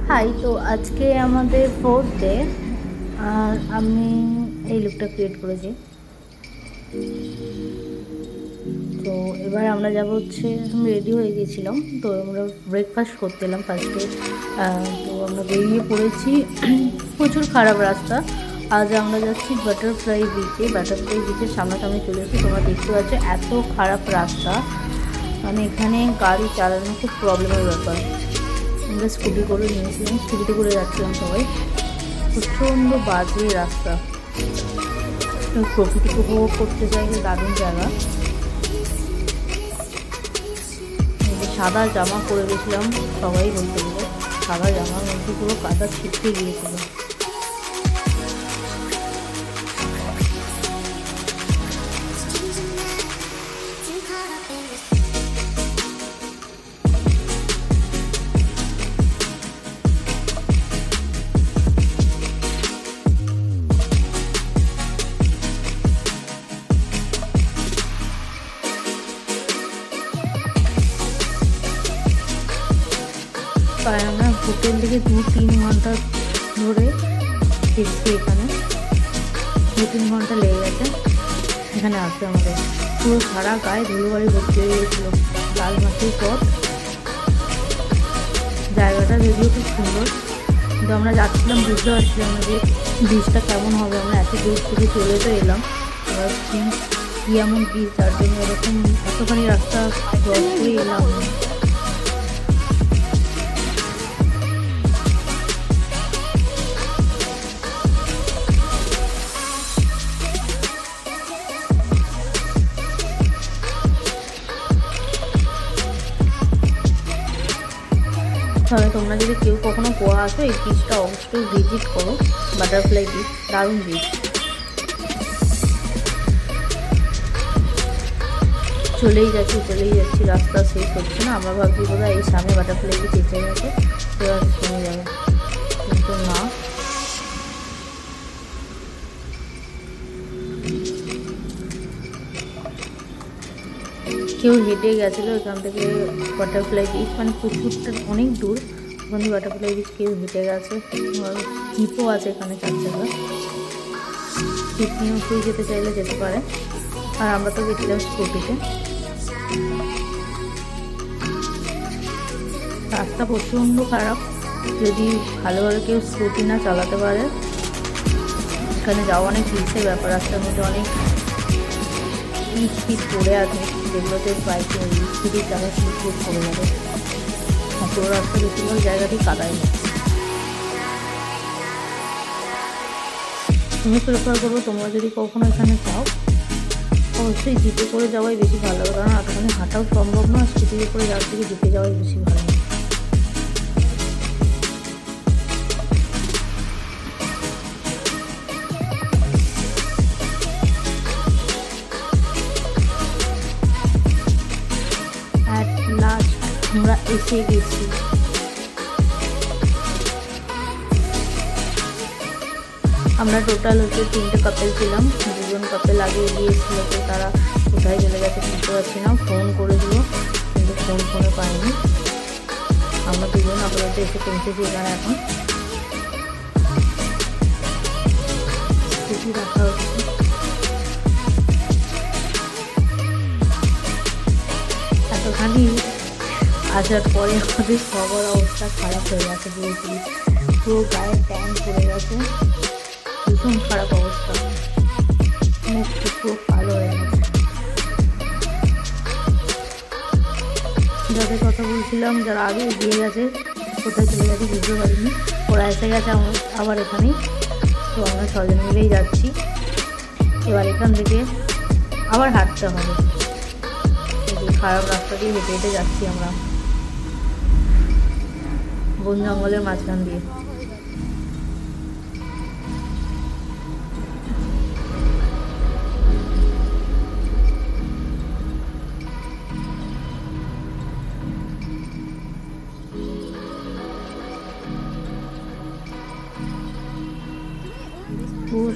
High, তো আজকে আমাদের 4th ডে। আর আমি এই লুকটা ক্রিয়েট করেছি। তো এবার আমরা যাব হচ্ছে, আমি রেডি হয়ে গেছিলাম, তো আমরা ব্রেকফাস্ট করতে এলাম ফার্স্টে। তো আমরা বেরিয়ে পড়েছি। প্রচুর খারাপ রাস্তা। আজ আমরা যাচ্ছি বাটারফ্লাই বিচে। বাটারফ্লাই বিচের সামনাসামনি চলে এসেছি। তোমরা দেখতে পাচ্ছ এত খারাপ রাস্তা, মানে এখানে গাড়ি চালানো খুব প্রবলেমের ব্যাপার। আমরা স্কুটি করে নিয়েছিলাম, স্কুটিতে করে যাচ্ছিলাম সবাই। প্রচণ্ড বাজে রাস্তা। প্রকৃতিকে উপভোগ করতে চাইলে দারুণ জায়গা। সাদা জামা পরে গেছিলাম, সবাই বলতে গেলে সাদা জামার মধ্যে পুরো কাদা ছিটকে গিয়েছিল। প্রায় আমরা হোটেল থেকে 2-3 ঘন্টা ধরে ফিরছি। এখানে 2-3 ঘন্টা লেগে গেছে এখানে আসতে আমাদের। পুরো সারা গায়ে ধুলোবাড়ি ভর্তি হয়ে গিয়েছিল। লাল মাটির পথ। জায়গাটা যদিও খুব সুন্দর, কিন্তু আমরা যাচ্ছিলাম বুঝতে পারছিলাম না যে বীজটা কেমন হবে। আমরা এত দূর থেকে চলে তো এলাম, এবার কি এমন বীজ যার জন্য এরকম এতখানি রাস্তা ক্রস করে এলাম। তবে তোমরা যদি কেউ কখনো গোয়া আসো, এই বিচটা অবশ্যই ভিজিট করো। বাটারফ্লাই বিচ দারুণ বিচ। চলেই যাচ্ছি, রাস্তা শেষ হচ্ছে না। আমরা ভাবছি বোধহয় এই সামনে বাটারফ্লাই বিচ এসে গেছে, এবার থেমে যাবে, কিন্তু না। কেউ হেঁটে গেছিলো এখান থেকে বাটারফ্লাই বিচ, মানে পুকুরটা অনেক দূর। ওখানে বাটারফ্লাই বিচ কেউ হেঁটে গেছে। জিপও আছে এখানে 4 চাকা। জিপ নিয়েও কেউ যেতে চাইলে যেতে পারে। আর আমরা তো গেছিলাম স্কুটিতে। রাস্তা প্রচণ্ড খারাপ। যদি ভালোভাবে কেউ স্কুটি না চালাতে পারে, এখানে যাওয়া অনেক রিস্কের ব্যাপার। রাস্তার মধ্যে অনেক স্পিড পড়ে আছে, যেগুলোতে বাইকে স্পিডের জায়গায় স্লিপ পড়ে যাবে। পুরো রাস্তা বেশিরভাগ জায়গাতেই কাদায়। তুমি প্রেফার করবো, তোমরা যদি কখনো এখানে যাও, অবশ্যই জিপে করে যাওয়াই বেশি ভালো হবে, কারণ এতখানি হাঁটাও সম্ভব না। স্কুটিতে করে যাওয়ার থেকে জিপে যাওয়াই বেশি ভালো। আমরা এসে গেছি। আমরা টোটাল হচ্ছে 3টে কাপেল ছিলাম। 2জন কাপেল আগে গিয়েছিল, তো তারা কোথায় চলে গেছে বুঝতে পারছি না। ফোন করেছিল, কিন্তু ফোনে পাইনি। আমরা 2জন আপাতত এসে পৌঁছেছি এখানে। এখন স্কুটি রাখা হচ্ছে। এতখানি আসার পরে আমাদের সবার অবস্থা খারাপ হয়ে গেছে। পুরো গায়ে ট্যান পড়ে গেছে, ভীষণ খারাপ অবস্থা। মুখ পুরো কালো হয়ে গেছে। যাদের কথা বলছিলাম, যারা আগে এগিয়ে গেছে, কোথায় চলে গেছে বুঝতে পারিনি। ওরা এসে গেছে আবার এখানেই। তো আমরা 6জন মিলেই যাচ্ছি। এবার এখান থেকে আবার হাঁটতে হবে। খারাপ রাস্তা দিয়ে হেঁটে হেঁটে যাচ্ছি আমরা, বন জঙ্গলের মাঝখান দিয়ে।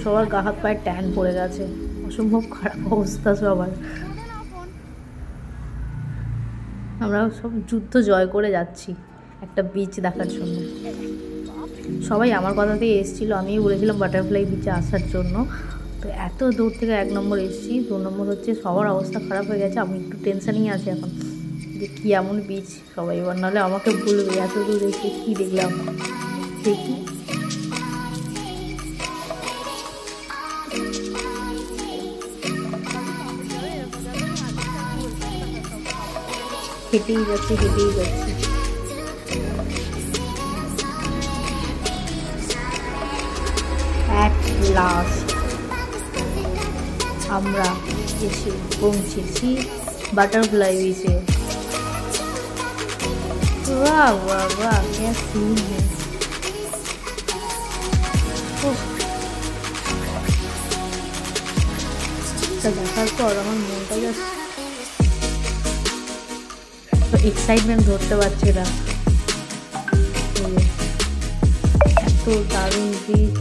সবার গা হাত পায়ে ট্যান পড়ে গেছে, অসম্ভব খারাপ অবস্থা সবার। আমরা সব যুদ্ধ জয় করে যাচ্ছি একটা বিচ দেখার জন্য। সবাই আমার কথাতেই এসেছিলো, আমিই বলেছিলাম বাটারফ্লাই বিচে আসার জন্য। তো এত দূর থেকে 1 নম্বর এসেছি, 2 নম্বর হচ্ছে সবার অবস্থা খারাপ হয়ে গেছে। আমি একটু টেনশানই আছি এখন যে কী এমন বিচ, সবাই এবার নাহলে আমাকে বলবে এত দূর এসে কী দেখলাম। দেখি হেঁটেই যাচ্ছে হেঁটেই যাচ্ছে। অ্যাট লাস্ট আমরা এসে পৌঁছেছি বাটারফ্লাই বিচে। वाह वाह वाह क्या सीन है। দেখার পর আমার মনটা জাস্ট এক্সাইটমেন্ট ধরতে পারছে না। এত দারুণ বিচ,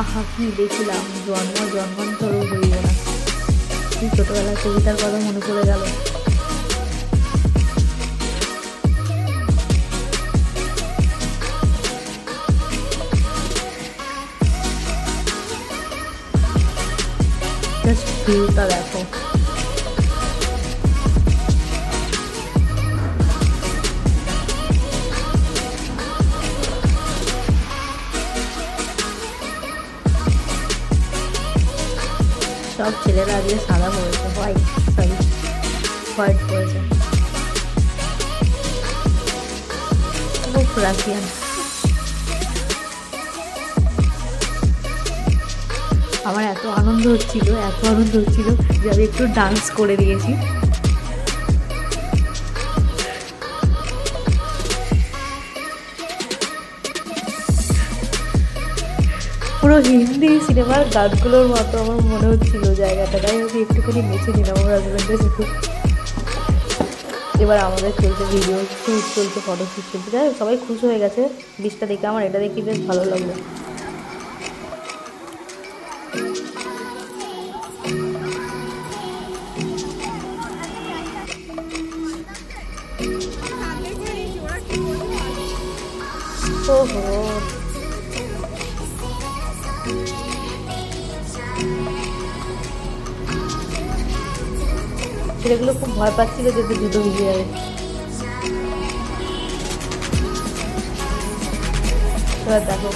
আহা কি দেখলাম, জন্মান্তরও হইব না। কি ছোটবেলার কবিতার কথা মনে পড়ে গেল। জাস্ট ভিউটা দেখো। সব ছেলেরা আজকে সাদা পড়েছে, হোয়াইট পড়েছে। খুব রাশিয়ান। আমার এত আনন্দ হচ্ছিল যে আমি একটু ডান্স করে দিয়েছি। পুরো হিন্দি সিনেমার গানগুলোর মতো আমার মনে হচ্ছিল জায়গাটা, তাই আমি একটুখানি নেচে নিলাম আমার হাজব্যান্ডের সাথে। এবার আমাদের চলছে ভিডিও শ্যুট চলছে, ফটো শ্যুট চলছে, যাই সবাই খুশি হয়ে গেছে বিচটা দেখে। আমার এটা দেখে বেশ ভালো লাগলো। ওহো ছেলেগুলো খুব ভয় পাচ্ছিল যে জুতো ভিজে যাবে। এবার দেখো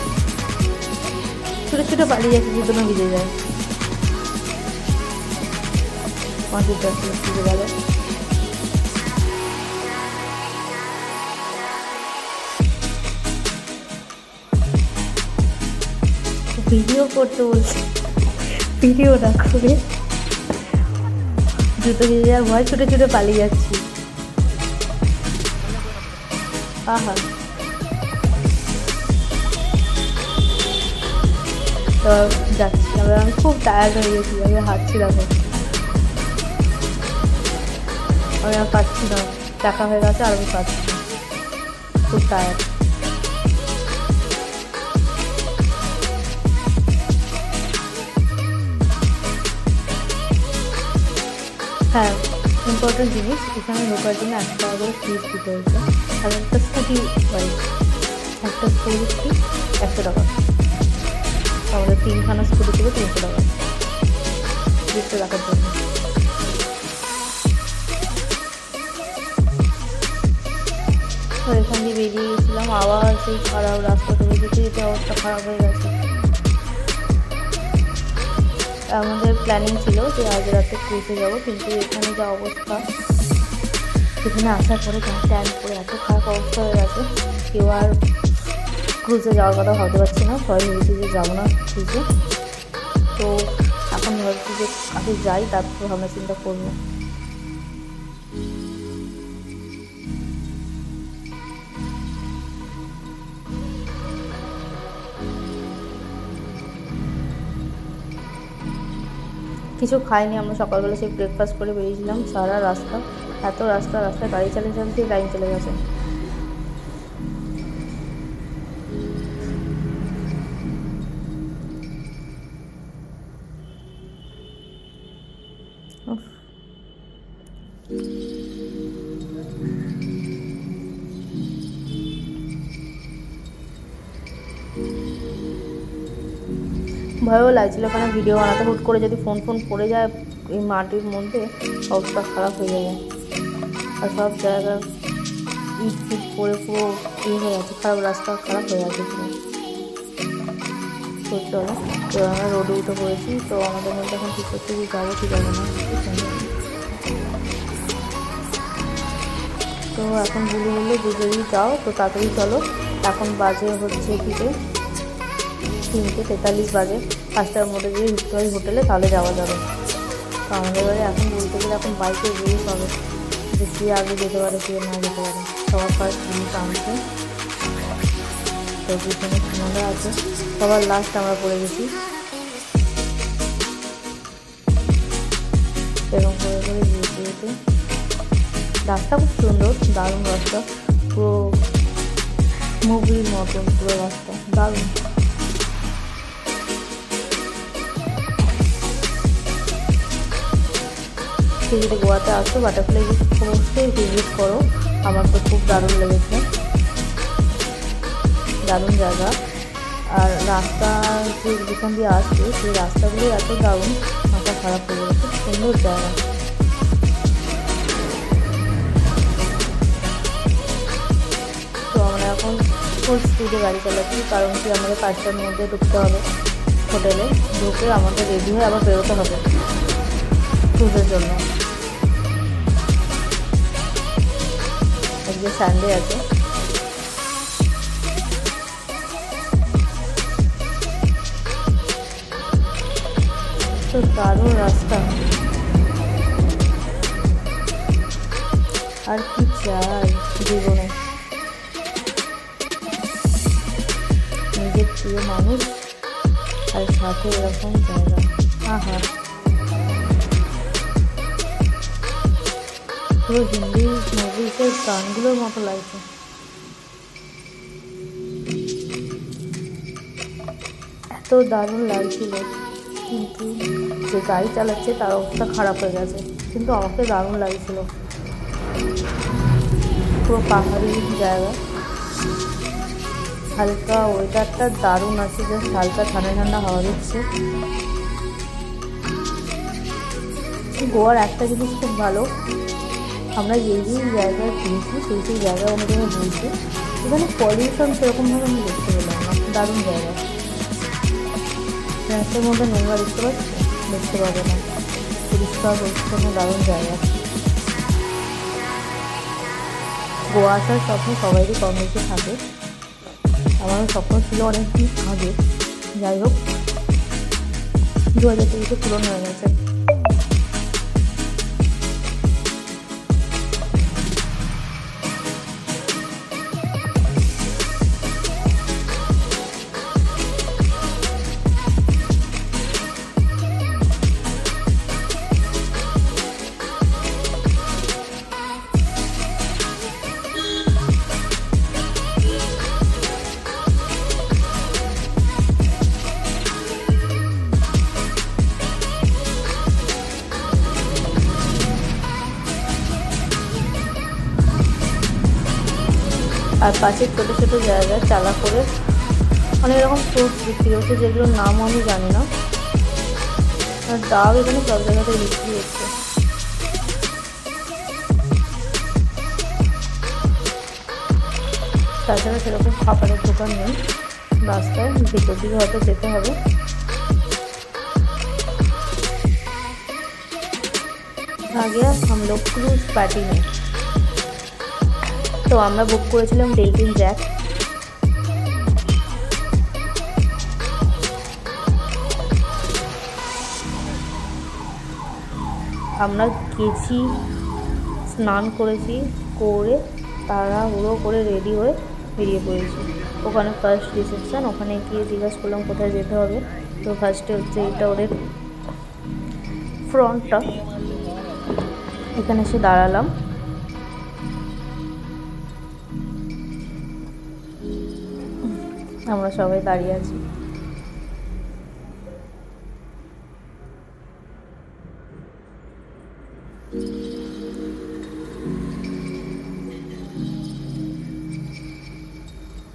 ছোটো ছোটো পালিয়ে যাচ্ছে, জুতো না ভিজে যায়। ভিজে গেল। ভিডিও করতে বলছে, ভিডিও না করে জুতো ভিজে যাওয়ার ভয় ছুটে ছুটে পালিয়ে যাচ্ছি। আহা তো যাচ্ছি, আমি খুব টায়ার্ড হয়ে গেছি, আমি হাঁটছি দেখো, আমি আর পাচ্ছি না, টাকা হয়ে গেছে আর আমি পাচ্ছি না, খুব টায়ার্ড। হ্যাঁ ইম্পর্টেন্ট জিনিস, এখানে ঢোকার জন্য 1 টাকা করে ফিস দিতে হয়েছে। আর একটা স্কুটি বাইক, একটা স্কুটি 100 টাকা, আমাদের 3খানা স্কুটি থেকে 300 টাকা দেখতে রাখার জন্য। তো এখান দিয়ে বেরিয়ে গেছিলাম, আবার সেই খারাপ রাস্তা থেকে যেতে যেতে অবস্থা খারাপ হয়ে গেছে। আমাদের প্ল্যানিং ছিল যে আজ রাতে ক্রুজে যাবো, কিন্তু এখানে যা অবস্থা, এখানে আসার পরে ট্যাঙ্ক করে এত খারাপ অবস্থা হয়ে গেছে, কেউ আর ক্রুজে যাওয়ার কথা ভাবতে পারছি না। সবাই ভেবেছি যে যাবো না ক্রুজে। তো এখন ভাবছি যে আগে যাই, তারপর ভাবনা চিন্তা করবো। কিছু খাইনি আমরা, সকালবেলা সেই ব্রেকফাস্ট করে বেরিয়েছিলাম। সারা রাস্তা এত রাস্তায় গাড়ি চালিয়ে টাইম চলে গেছে। ভয়ও লাগছিলো, কারণ ভিডিও বানাতে হুট করে যদি ফোন পড়ে যায় এই মাটির মধ্যে অবস্থা খারাপ হয়ে যাবে। আর সব জায়গা ইট ফিট পরে পুরো হয়ে আছে, খারাপ রাস্তা খারাপ হয়ে আছে পুরো। তো চলো, তো আমরা রোডে উঠে পড়েছি। তো আমাদের মধ্যে এখন ঠিক করতে গিয়ে যাবো কি যাবো না। তো এখন বললো যে যদি যাও তো তাড়াতাড়ি চলো, এখন বাজে হচ্ছে থেকে 3:43 বাজে, 5টার মধ্যে যদি ঢুকতে হয় হোটেলে তাহলে যাওয়া যাবে। তো আমাদের বাড়ি এখন বলতে গেলে এখন বাইকে রেস হবে যে কে আগে যেতে পারে কে না যেতে পারে। সবার ফার্স্ট জিনিস আনছে, তো পিছনে সুমনরা আছে, সবার লাস্ট আমরা পড়ে গেছি। এরকম করে করে যেতে যেতে রাস্তা খুব সুন্দর, দারুণ রাস্তা, পুরো মুভির মতন পুরো রাস্তা, দারুণ। যদি গোয়াতে আসো বাটারফ্লাই বিচ অবশ্যই ভিজিট করো, আমার তো খুব দারুণ লেগেছে, দারুণ জায়গা। আর রাস্তা যেখান দিয়ে আসছে সেই রাস্তাগুলো এত দারুণ, মাথা খারাপ হয়ে গেছে, সুন্দর জায়গা। তো আমরা এখন ফুল স্পিডে গাড়ি চালাচ্ছি, কারণ কি আমাদের 5টার মধ্যে ঢুকতে হবে হোটেলে, ঢুকে আমাদের রেডি হয়ে আবার বেরোতে হবে ক্রুজের জন্য। আজকে সানডে আছে, তো দারুণ রাস্তা। আর কি চাই জীবনে, নিজের প্রিয় মানুষ আর সাথে এরকম জায়গা, আহা পুরো হিন্দি মুভিসের গানগুলোর মতো লাগছে। এত দারুণ লাগছিল, কিন্তু যে গাড়ি চালাচ্ছে তার অবস্থা খারাপ হয়ে গেছে, কিন্তু আমাকে দারুণ লাগছিল। পুরো পাহাড়ি জায়গা, হালকা ওয়েদারটা দারুণ আছে, জাস্ট হালকা ঠান্ডা ঠান্ডা হাওয়া দিচ্ছে। গোয়ার একটা জিনিস খুব ভালো, আমরা যেই জায়গায় ঘুরছি সেই জায়গা অনুযায়ী ঘুরছি, এখানে পলিউশন সেরকমভাবে আমি দেখতে পেলাম না, দারুণ জায়গা। রাস্তার মধ্যে নোংরা দেখতে পাবে না, পরিষ্কার পরিচ্ছন্ন দারুণ জায়গা। গোয়া আসার স্বপ্ন সবাইরই কম বেশি থাকে, আমারও স্বপ্ন ছিল অনেকদিন আগে, যাই হোক 2023 পূরণ হয়ে গেছে। আর পাশে ছোটো ছোটো জায়গায় চালা করে অনেক রকম ফ্রুটস বিক্রি হচ্ছে, যেগুলোর নামও আমি জানি না, আর ডাব এখানে সব জায়গাতে বিক্রি হচ্ছে। তাছাড়া সেরকম খাবারের দোকান নেই, রাস্তায় ভিতর দিকে হয়তো যেতে হবে। আগে हम लोग क्रूज पार्टी में, তো আমরা বুক করেছিলাম ডেলফিন জ্যাক। আমরা গেছি, স্নান করেছি, করে তাড়াহুড়ো করে রেডি হয়ে বেরিয়ে পড়েছি। ওখানে ফার্স্ট রিসেপশান, ওখানে গিয়ে জিজ্ঞাসা করলাম কোথায় যেতে হবে। তো ফার্স্টে হচ্ছে এটা ওদের ফ্রন্টটা, এখানে এসে দাঁড়ালাম। আমরা সবাই দাঁড়িয়ে আছি।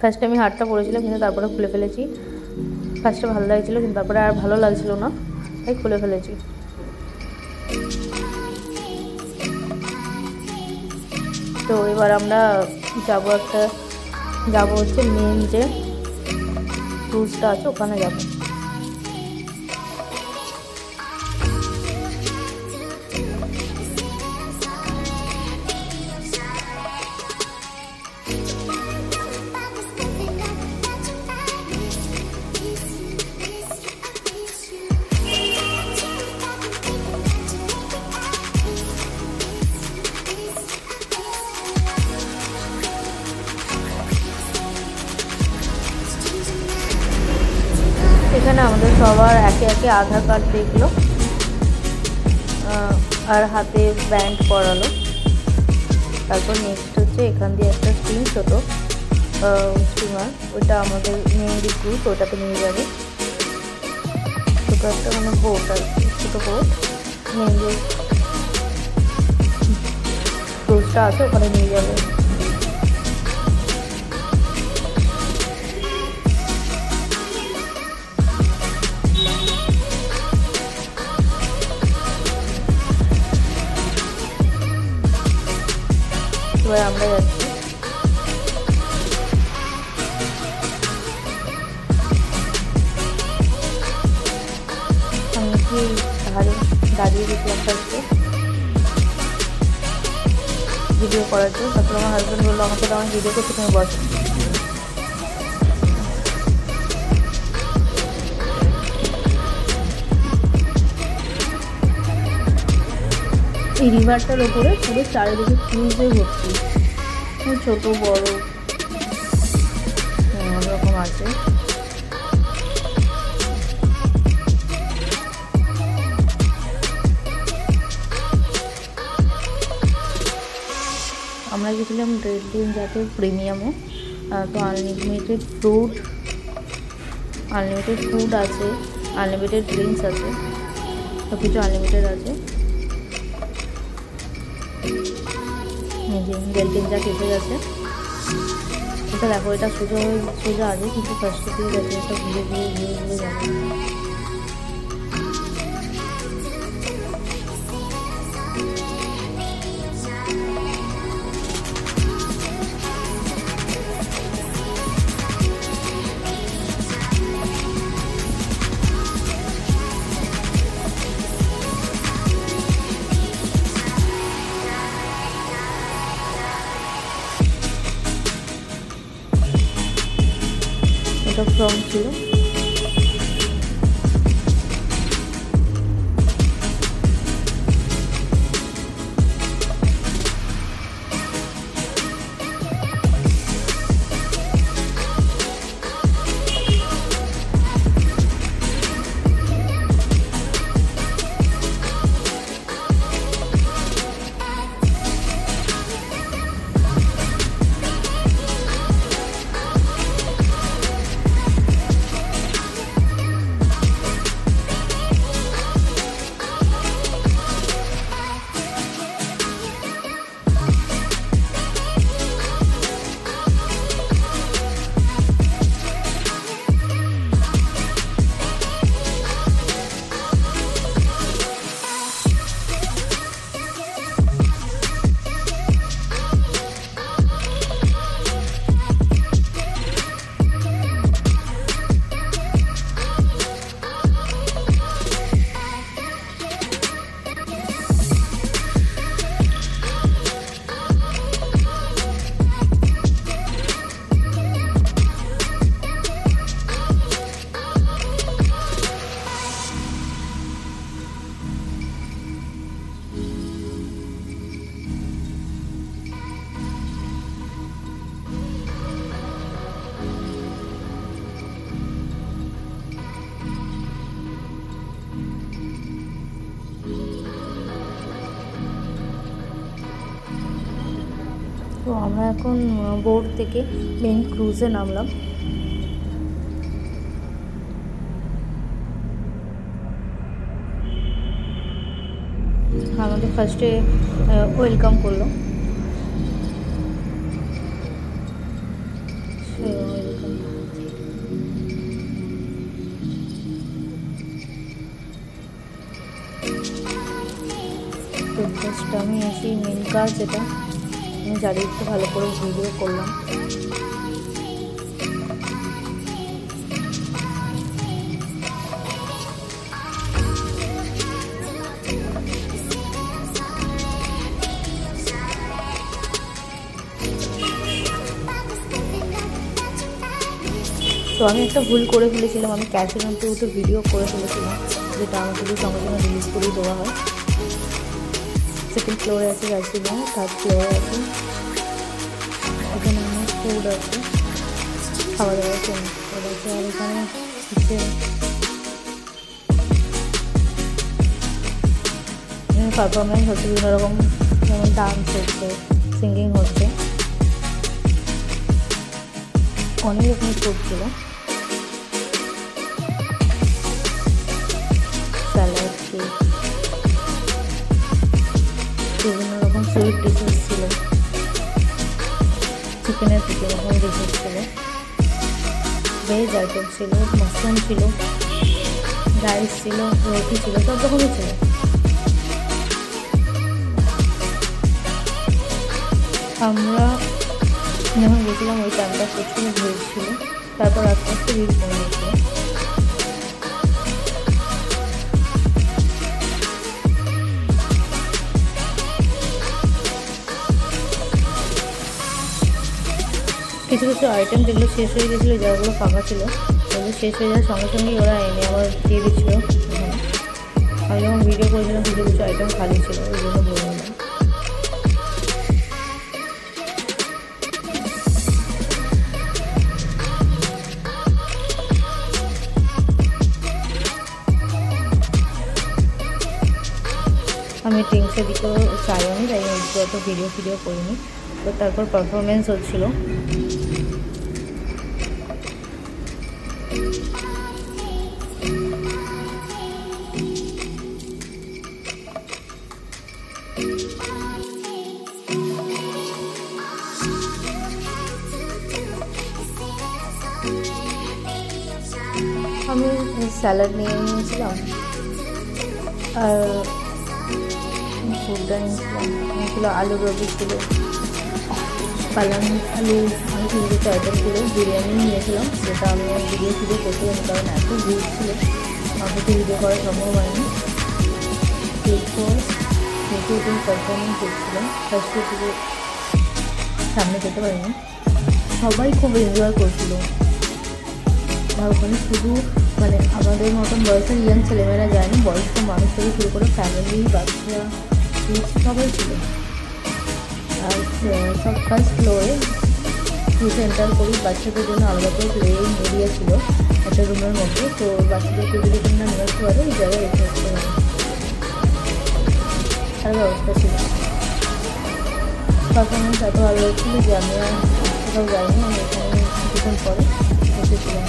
ফার্স্টে আমি হাতটা পরেছিলাম, কিন্তু তারপরে খুলে ফেলেছি, ফার্স্টে ভালো লাগছিলো, কিন্তু তারপরে আর ভালো লাগছিলো না, তাই খুলে ফেলেছি। তো এবার আমরা যাবো হচ্ছে মেন যে ক্রুজটা আছে ওখানে যাবো। এখানে আমাদের সবার একে একে আধার কার্ড দেখলো আর হাতে ব্যান্ড পরালো। তারপর নেক্সট হচ্ছে এখান দিয়ে একটা স্টিম ছোটো স্টিমার, ওইটা আমাদের মেহেন্দি ক্রুজ, ওটাতে নিয়ে যাবে। ছোটো একটা মানে বোট আর কি, ছোটো বোট মেহেন্দি ক্রুজটা আছে ওখানে নিয়ে যাবে। এবার আমরা যাচ্ছি। আমি কি ধারে দাঁড়িয়ে গেছিলাম ফার্স্টে ভিডিও করার জন্য, তারপর আমার হাজব্যান্ড বললো আমাকে তো আমার ভিডিও করতে তুমি বসো। এই রিভারটার ওপরে পুরো চারিদিকে ক্রুজে ভর্তি, ছোটো বড় রকম আছে। আমরা গেছিলাম রেড ডেঞ্জারে প্রিমিয়ামে। তো আনলিমিটেড ফুড আছে, আনলিমিটেড ড্রিঙ্কস আছে, সব কিছু আনলিমিটেড আছে। রেড ডেঞ্জার কেটে গেছে, এটা দেখো, এটা সোজা আছে, কিন্তু ফার্স্টে দিয়ে গেছে, এটা ঘুরে যাবে। এটা ফ্রম ছিল। তো আমরা এখন বোট থেকে মেন ক্রুজে নামলাম। আমাদের ফার্স্টে ওয়েলকাম করলো, তো আমি আসি মেন কাজ, যেটা আমি চারিদিকটা ভালো করে ভিডিও করলাম। তো আমি একটা ভুল করে ফেলেছিলাম, আমি ক্যাশের মধ্যে তো ভিডিও করে ফেলেছিলাম, যেটা আমাকে যদি সঙ্গে সঙ্গে রিলিজ করেই দেওয়া হয়। সেকেন্ড ফ্লোরে আছে গার্সিলিয়ান, থার্ড ফ্লোরে আছে এখানে আমার ফুড আছে, খাওয়া দাওয়া চেঞ্জ করে আছে। আর এখানে হচ্ছে পারফরমেন্স হচ্ছে, বিভিন্ন রকম যেমন ডান্স হচ্ছে, সিঙ্গিং হচ্ছে, অনেক রকম ফুড ছিল। স্যালাড, কেক, বিভিন্ন রকম সুইট ডিশেস ছিল, চিকেনের বিভিন্ন রকম ডিশেস ছিল, ভেজ আইটেম ছিল, মাশরুম ছিল, রাইস ছিল, রুটি ছিল, সব রকমই ছিল। আমরা যখন গেছিলাম ওই টাইমটা প্রচুর ভিড় ছিল, তারপর আস্তে আস্তে ভিড় কমে গেছিল। কিছু কিছু আইটেম যেগুলো শেষ হয়ে গেছিলো, যাগুলো ফাঁকা ছিল ওগুলো শেষ হয়ে যাওয়ার সঙ্গে সঙ্গেই ওরা এনে আমার দিয়ে দিচ্ছিলো। আমি যখন ভিডিও করেছিলাম কিছু কিছু আইটেম খালি ছিল, ওই জন্য বললাম। আমি ড্রিঙ্কসের দিকেও চাইও নি, তাই অত ভিডিও করিনি। তো তারপর পারফরমেন্স হচ্ছিল। আমি স্যালাড নিয়ে নিয়েছিলাম আর ফুডটা নিয়েছিল আলু রবি ছিল, পালং আলু, অনেক কিছু কিছু আইটেম ছিল। বিরিয়ানি নিয়েছিলাম, যেটা আমি ভিডিও করছিলাম, কারণ এত ভিড় ছিল আমাকে ভিডিও করা সম্ভব হয়নি। এরপর পারফরমেন্স করছিলাম, ফার্স্টে থেকে সামনে যেতে পারিনি। সবাই খুব এনজয় করছিল, আর ওখানে শুধু মানে আমাদের মতন বয়সের ইয়াং ছেলেমেয়েরা যায়নি, বয়স্ক মানুষ থেকে শুরু করে ফ্যামিলি, বাচ্চা, সবাই ছিল। আর সব ফার্স্ট ফ্লোরে সেন্টার করি বাচ্চাদের জন্য আলাদা করে প্লেইং এরিয়া ছিল একটা রুমের মধ্যে। তো বাচ্চাদেরকে যদি তোমরা নিয়ে আসতে পারো ওই জায়গায় রেখে আসতে পারো, আর ব্যবস্থা ছিল। পারফরমেন্স এত ভালো হচ্ছিল যে আমি আর কোথাও যাইনি, আমি এখানে কিছুক্ষণ পরে এসেছিলাম।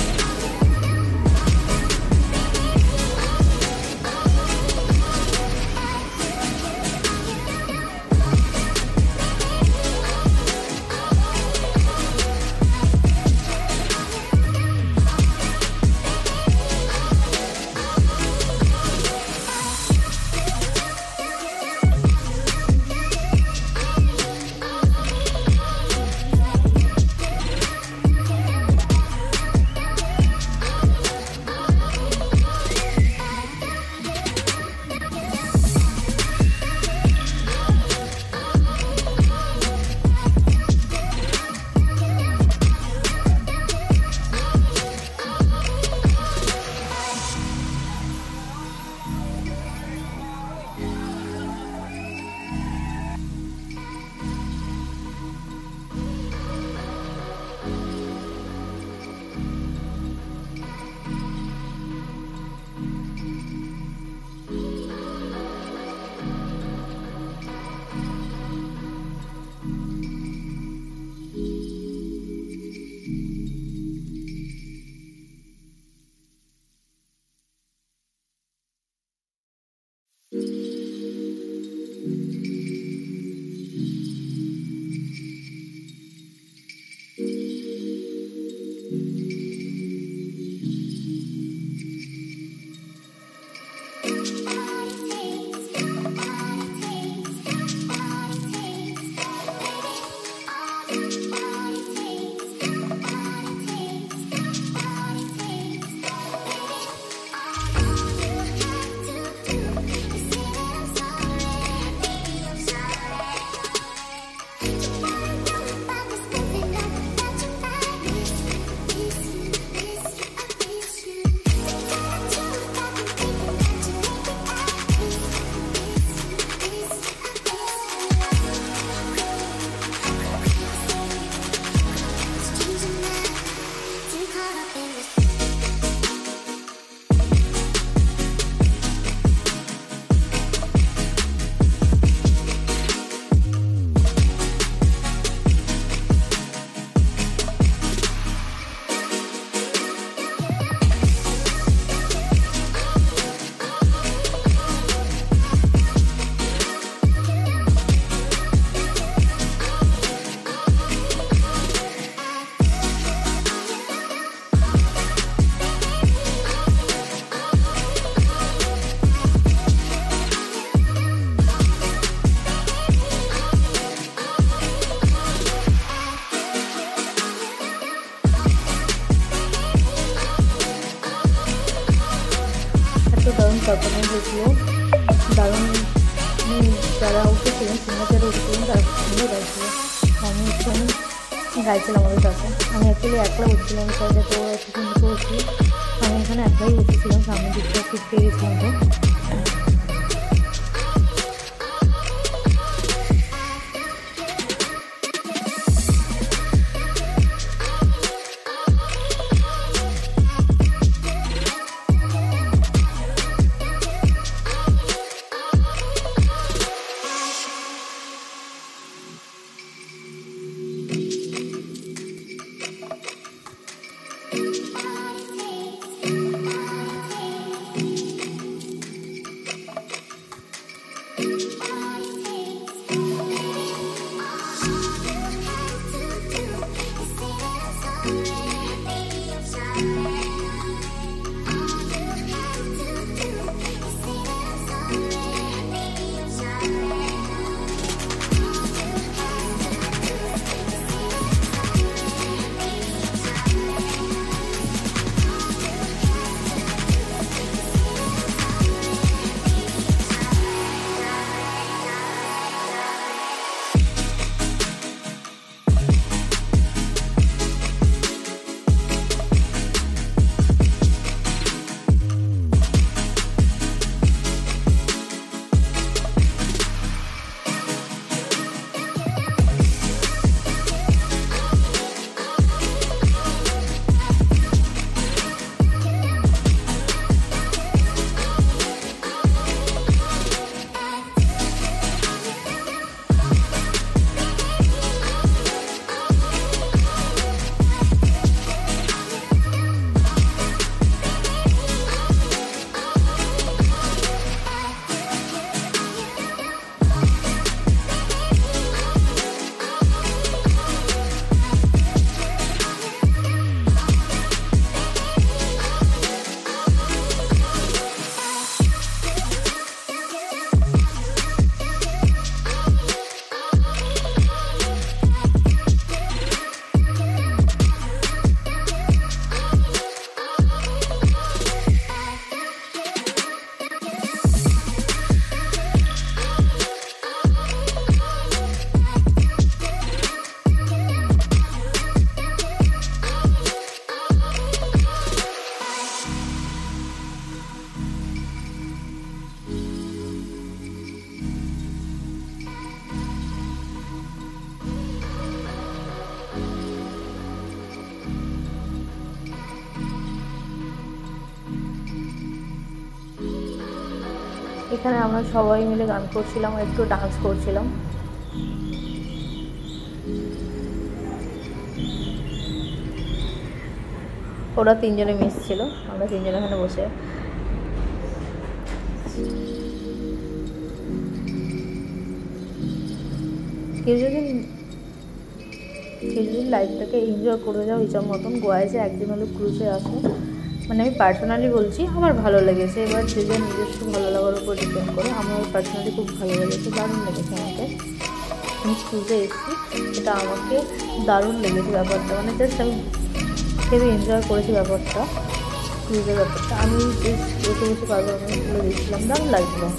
পারফরমেন্স হয়েছিল দারুণ। যারা উঠেছিলেন সিঙ্গার যারা উঠেছিলেন তারা খুব সুন্দর গাইছিল। আমি একটুখানি গাইছিলাম আমাদের সাথে। আমি অ্যাকচুয়ালি একলা বসছিলাম সাথে, তো একটু সুন্দর করেছি। আমি এখানে একলাই বসেছিলাম, সামনের দিকটা সিট পেয়ে গেছিলাম। তো এখানে আমরা সবাই মিলে গান করছিলাম, একটু ডান্স করছিলাম। ওরা তিনজনে মিস ছিল, আমরা তিনজনে এখানে বসে। কেউ যদি লাইফটাকে এনজয় করে যাও হিসাব মতন, গোয়ায় যে একদিন হলে ক্রুজে আসো, মানে আমি পার্সোনালি বলছি আমার ভালো লেগেছে। এবার যে যার নিজস্ব ভালো লাগার উপর ডিপেন্ড করে। আমার পার্সোনালি খুব ভালো লেগেছে, দারুণ লেগেছে আমাকে। আমি ক্রুজে এসেছি, এটা আমাকে দারুণ লেগেছে ব্যাপারটা, মানে জাস্ট আমি খুবই এনজয় করেছি ব্যাপারটা, ক্রুজের ব্যাপারটা। আমি জাস্ট বসে বসে পারফরমেন্সগুলো দেখছিলাম, দারুণ লাগছিলো।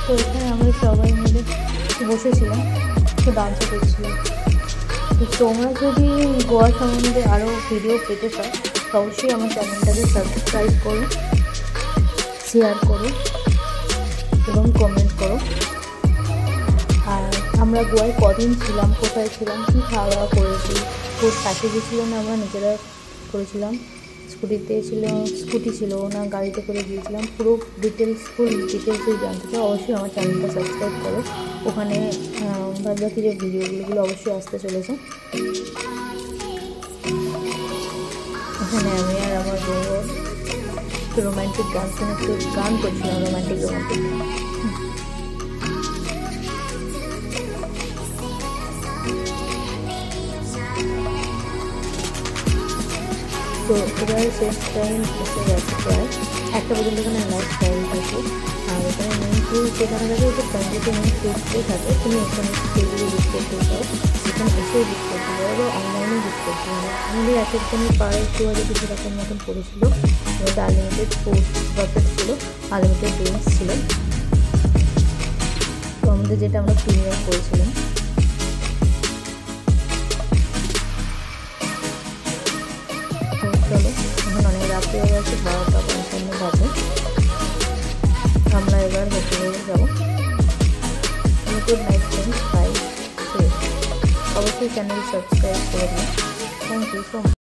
তো এখানে আমরা সবাই মিলে বসেছিলাম, তো ডান্সও করছিলাম। তো তোমরা যদি গোয়া সম্বন্ধে আরও ভিডিও পেতে চাও তো অবশ্যই আমার চ্যানেলটাকে সাবস্ক্রাইব করো, শেয়ার করো এবং কমেন্ট করো। আর আমরা গোয়ায় কদিন ছিলাম, কোথায় ছিলাম, কী খাওয়া দাওয়া করেছি, কোর প্যাকেজে ছিল না আমরা নিজেরা করেছিলাম, স্কুটি ছিল না গাড়িতে করে গিয়েছিলাম, পুরো ফুল ডিটেলসই জানতে চাও অবশ্যই আমার চ্যানেলটা সাবস্ক্রাইব করো। ওখানে বাদবাকি যে ভিডিওগুলো অবশ্যই আসতে চলেছে। এখানে আমি আর আমার বউ রোম্যান্টিক গান করছিলাম, রোম্যান্টিক। তো এবার শেষ টাইম এসে গেছে, প্রায় 1টা পর্যন্ত এখানে লাস্ট টাইম থাকে। আর এখানে মেন ফুল যেখানে থাকে ওটা কম্পিউটার মেন ফুলটাই থাকে। তুমি এখানে ফুলগুলো বুক করতে চাও এখানে এসেও বুক করতে পারো বা অনলাইনে বুক করতে পারো। আমাদের এক একজনের পার 2,000 কিছু টাকার মতন পড়েছিল। আমাদের আনলিমিটেড ফুড বাফেট ছিল, আনলিমিটেড ড্রিঙ্কস ছিল। তো আমাদের যেটা আমরা প্রিমিয়াম করেছিলাম। চলো, এখন অনেক রাত্রি হয়ে গেছে, 12টা 55 বাজে। আমরা এবার হোটেলে যাবো। Good night friends, bye. অবশ্যই চ্যানেল সাবস্ক্রাইব করে দিন। Thank you so much.